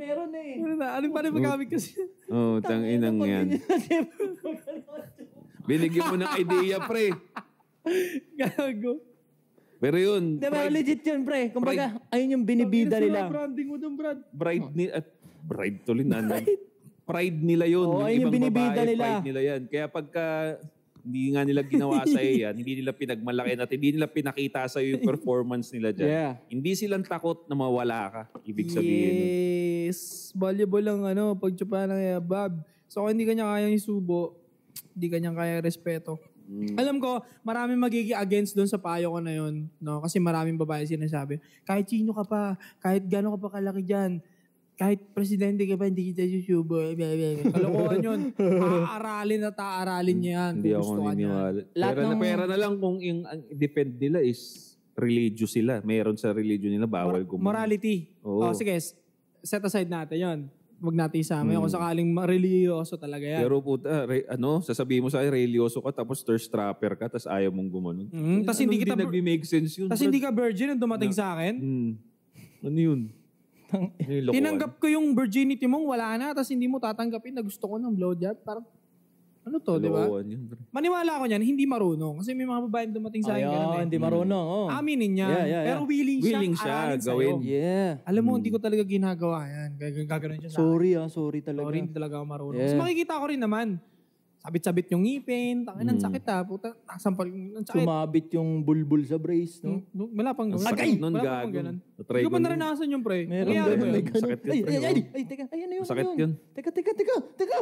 meron eh. Ano pa rin magamit kasi? Tanginang yan. Binigyan mo ng idea, pre. Gago. Pero yun, Diba, legit yun, pre. Kumbaga, ayun yung binibida nila. Branding mo dun, Brad. Bride tuloy na. Pride nila yun. Oo, Yung yung ibang binibida babae, nila. pride nila yan. Kaya pagka hindi nga nila ginawa sa'yo yan, hindi nila pinagmalaki at hindi nila pinakita sa'yo yung performance nila dyan. Yeah. Hindi silang takot na mawala ka. Ibig sabihin nun. Yes. Valuable lang pagtsupa ng Bob. So kung hindi kanya kayang isubo, hindi kanya kaya respeto. Alam ko, maraming magiging against doon sa payo ko na yun. No? Kasi maraming babae sinasabi, kahit sino ka pa, kahit gano'n ka pa kalaki dyan, kahit presidente ka pa, hindi kita susubo. Kalokohan yun. Aaralin niya yan. Hindi ako naniniwala. Pera na lang kung yung defend nila is religious sila. Meron sa religion nila, bawal morality. Oo. Sige, set aside natin yun. Huwag natin isama yun. Kung sakaling religyoso talaga yan. Pero puta, sasabihin mo sa akin, religyoso ka, tapos thirst trapper ka, tapos ayaw mong gumanon. Tapos hindi kita... nag-make sense yun. Tapos hindi ka virgin nung dumating sa akin. Ano yun? Tinanggap ko yung virginity mong wala na, tapos hindi mo tatanggapin na gusto ko ng blowjob. Parang, ano to, di ba? Maniwala ako niyan, hindi marunong. Kasi may mga babaeng dumating sa akin. Ayun, hindi marunong. Oh. Aminin niya. Yeah. Pero willing siya gawin. Yeah. Alam mo, hindi ko talaga ginagawa yan. Gagano'n siya sa akin. Sorry talaga. Sorry, hindi talaga ako marunong. Kasi makikita ko rin naman, sabit-sabit yung ngipin, takinan sakit puta, sampal yung sakit. Sumabit yung bulbul sa brace, no? Wala pang ganun. Sakit nun, Wala gago. pang ganun. Natry Hindi ko ko pa nun. naranasan yung pre. Meron Nangyari ganun, ba may yun? ganun. Sakit yun, pre. Ay, teka, ayan na yun. Masakit ano yun. Teka.